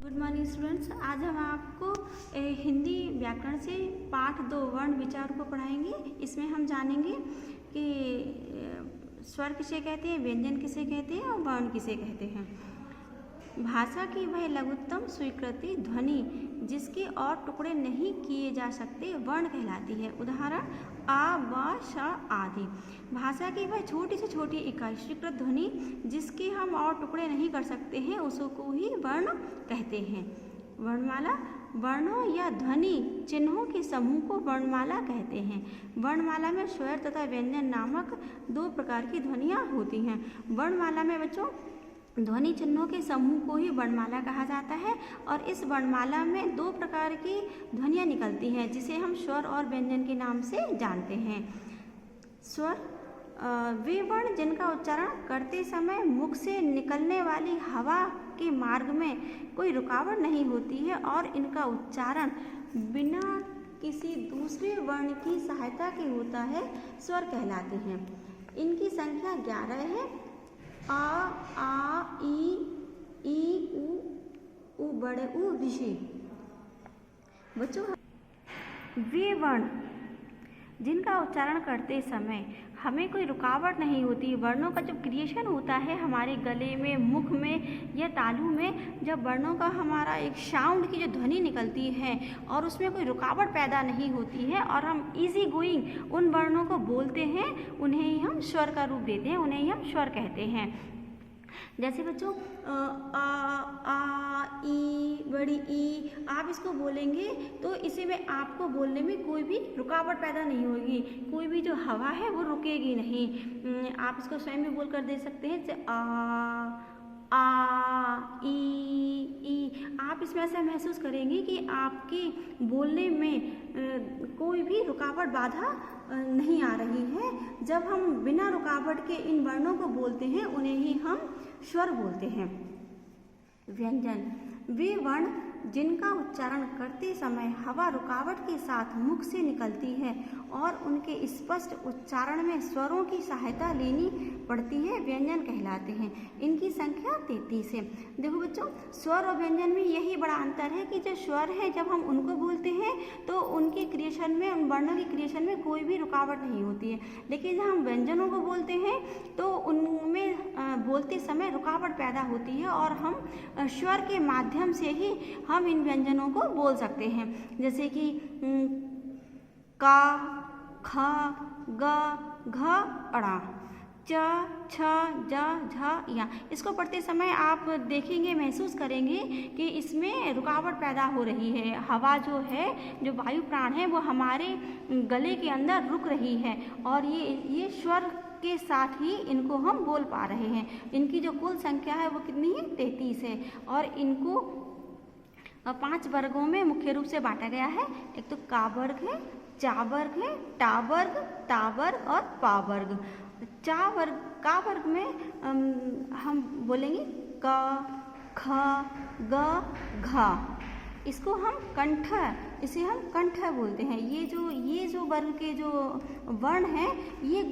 Good morning students. आज हम आपको हिंदी व्याकरण से पाठ 2 वर्ण विचार को पढ़ाएंगे। इसमें हम जानेंगे कि स्वर किसे कहते हैं, व्यंजन किसे कहते हैं और वर्ण किसे कहते हैं। भाषा की वह लघुत्तम स्वीकृति ध्वनि जिसके और टुकड़े नहीं किए जा सकते वर्ण कहलाती है। उदाहरण आ, ब, श आदि। भाषा की वह छोटी से छोटी इकाई स्वीकृत ध्वनि जिसके हम और टुकड़े नहीं कर सकते हैं उसको ही वर्ण कहते हैं। वर्णमाला वर्णों या ध्वनि चिन्हों के समूह को वर्णमाला कहते हैं। वर्णमाला में स्वर तथा व्यंजन नामक 2 प्रकार की ध्वनियाँ होती हैं। वर्णमाला में बच्चों ध्वनि चिन्हों के समूह को ही वर्णमाला कहा जाता है और इस वर्णमाला में 2 प्रकार की ध्वनियाँ निकलती हैं जिसे हम स्वर और व्यंजन के नाम से जानते हैं। स्वर वे वर्ण जिनका उच्चारण करते समय मुख से निकलने वाली हवा के मार्ग में कोई रुकावट नहीं होती है और इनका उच्चारण बिना किसी दूसरे वर्ण की सहायता के होता है, स्वर कहलाते हैं। इनकी संख्या 11 है। आ, ई, उ बड़े उ ऋषि। बच्चों वे वर्ण जिनका उच्चारण करते समय हमें कोई रुकावट नहीं होती। वर्णों का जब क्रिएशन होता है हमारे गले में, मुख में या तालु में, जब वर्णों का हमारा एक साउंड की जो ध्वनि निकलती है और उसमें कोई रुकावट पैदा नहीं होती है और हम इजी गोइंग उन वर्णों को बोलते हैं, उन्हें ही हम स्वर का रूप देते हैं, उन्हें ही हम स्वर कहते हैं। जैसे बच्चों आ, ई, बड़ी ई, आप इसको बोलेंगे तो इसे में आपको बोलने में कोई भी रुकावट पैदा नहीं होगी, कोई भी जो हवा है वो रुकेगी नहीं। आप इसको स्वयं भी बोल कर दे सकते हैं जैसे आ, ई। आप इसमें ऐसा महसूस करेंगे कि आपके बोलने में कोई भी रुकावट बाधा नहीं आ रही है। जब हम बिना रुकावट के इन वर्णों को बोलते हैं उन्हें ही हम स्वर बोलते हैं। व्यंजन वे वर्ण जिनका उच्चारण करते समय हवा रुकावट के साथ मुख से निकलती है और उनके स्पष्ट उच्चारण में स्वरों की सहायता लेनी पड़ती है, व्यंजन कहलाते हैं। इनकी संख्या 33 है। देखो बच्चों, स्वर और व्यंजन में यही बड़ा अंतर है कि जो स्वर है जब हम उनको बोलते हैं तो उनके क्रिएशन में, उन वर्णों की क्रिएशन में कोई भी रुकावट नहीं होती है, लेकिन जब हम व्यंजनों को बोलते हैं तो उनमें बोलते समय रुकावट पैदा होती है और हम स्वर के माध्यम से ही हम इन व्यंजनों को बोल सकते हैं। जैसे कि का, ख, ग, घ, अड़ा, च, छ, ज, झ, या। इसको पढ़ते समय आप देखेंगे, महसूस करेंगे कि इसमें रुकावट पैदा हो रही है। हवा जो है, जो वायु प्राण है, वो हमारे गले के अंदर रुक रही है और ये स्वर के साथ ही इनको हम बोल पा रहे हैं। इनकी जो कुल संख्या है वो कितनी है? 33 है और इनको 5 वर्गों में मुख्य रूप से बांटा गया है। एक तो का वर्ग है, चा वर्ग है, टा वर्ग, ता वर्ग और पा वर्ग। का वर्ग में हम बोलेंगे क, ख, ग, घ। इसको हम कंठ, इसे हम कंठ बोलते हैं। ये जो वर्ग के जो वर्ण हैं ये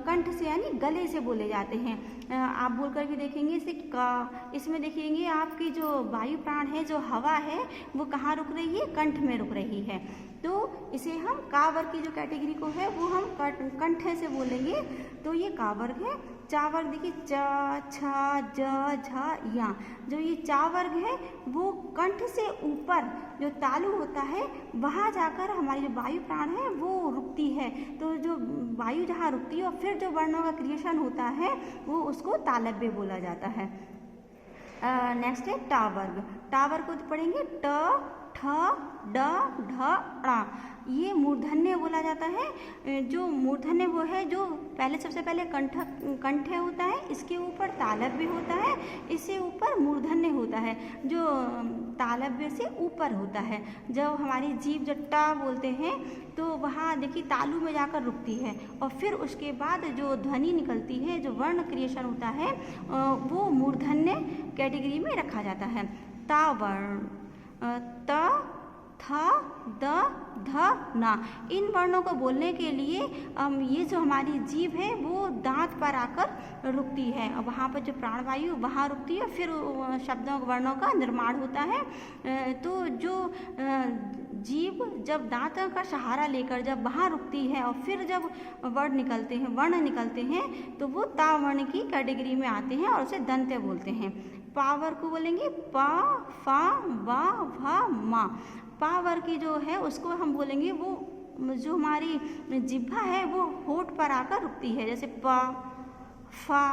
कंठ से यानी गले से बोले जाते हैं। आप बोलकर भी देखेंगे इसे का। इसमें देखेंगे आपकी जो वायु प्राण है, जो हवा है, वो कहाँ रुक रही है? कंठ में रुक रही है। तो इसे हम का वर्ग की जो कैटेगरी को है वो हम कंठ से बोलेंगे, तो ये का वर्ग है। चा वर्ग देखिए च, छ, ज, झ, या। जो ये चा वर्ग है वो कंठ से ऊपर जो तालु होता है वहाँ जाकर हमारी जो वायु प्राण है वो रुकती है। तो जो वायु जहाँ रुकती है और फिर जो वर्णों का क्रिएशन होता है वो उसको तालव्य बोला जाता है। नेक्स्ट है टा वर्ग। टा वर्ग को पढ़ेंगे ट, ठ, ड, ढ, ण। ये मूर्धन्य बोला जाता है। जो मूर्धन्य वो है जो सबसे पहले कंठ होता है, इसके ऊपर तालव्य होता है, इससे ऊपर मूर्धन्य होता है, जो तालव्य से ऊपर होता है। जब हमारी जीभ जब टा बोलते हैं तो वहाँ देखिए तालु में जाकर रुकती है और फिर उसके बाद जो ध्वनि निकलती है, जो वर्ण क्रिएशन होता है वो मूर्धन्य कैटेगरी में रखा जाता है। ता वर्ण, त, थ, द, ध, न। इन वर्णों को बोलने के लिए ये जो हमारी जीभ है वो दांत पर आकर रुकती है और वहाँ पर जो प्राणवायु वहाँ रुकती है, फिर शब्दों वर्णों का निर्माण होता है। तो जो जीभ जब दांत का सहारा लेकर जब वहाँ रुकती है और फिर जब वर्ण निकलते हैं तो वो ता वर्ण की कैटेगरी में आते हैं और उसे दंत्य बोलते हैं। पावर को बोलेंगे पा, फा, वा, भा, मा। पावर की जो है उसको हम बोलेंगे वो जो हमारी जिह्वा है वो होठ पर आकर रुकती है, जैसे प, फा,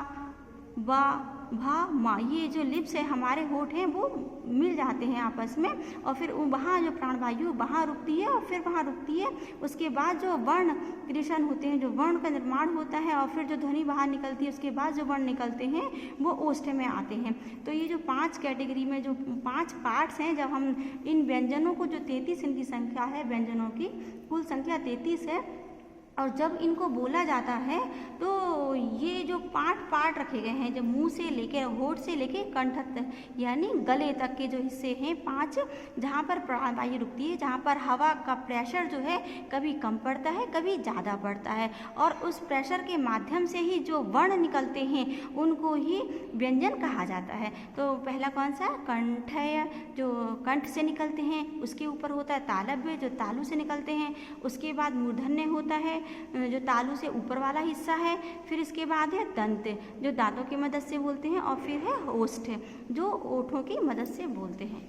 वा, भा, मा। ये जो लिप्स है हमारे होठ हैं वो मिल जाते हैं आपस में और फिर वहाँ जो प्राणवायु वहाँ रुकती है और फिर वहाँ रुकती है। उसके बाद जो वर्ण क्रिएशन होते हैं, जो वर्ण का निर्माण होता है और फिर जो ध्वनि बाहर निकलती है, उसके बाद जो वर्ण निकलते हैं वो ओष्ठ में आते हैं। तो ये जो 5 कैटेगरी में जो 5 पार्ट्स हैं, जब हम इन व्यंजनों को जो 33 इनकी संख्या है, व्यंजनों की कुल संख्या 33 है, और जब इनको बोला जाता है तो ये जो पार्ट रखे गए हैं, जब मुंह से लेकर होठ से लेकर कंठ तक यानी गले तक के जो हिस्से हैं 5, जहाँ पर प्राणवायु रुकती है, जहाँ पर हवा का प्रेशर जो है कभी कम पड़ता है कभी ज़्यादा पड़ता है, और उस प्रेशर के माध्यम से ही जो वर्ण निकलते हैं उनको ही व्यंजन कहा जाता है। तो पहला कौन सा? कंठ है, जो कंठ से निकलते हैं। उसके ऊपर होता है तालव्य, जो तालु से निकलते हैं। उसके बाद मूर्धन्य होता है, जो तालु से ऊपर वाला हिस्सा है। फिर इसके बाद है दंत, जो दांतों की मदद से बोलते हैं, और फिर है ओष्ठ, जो ओठों की मदद से बोलते हैं।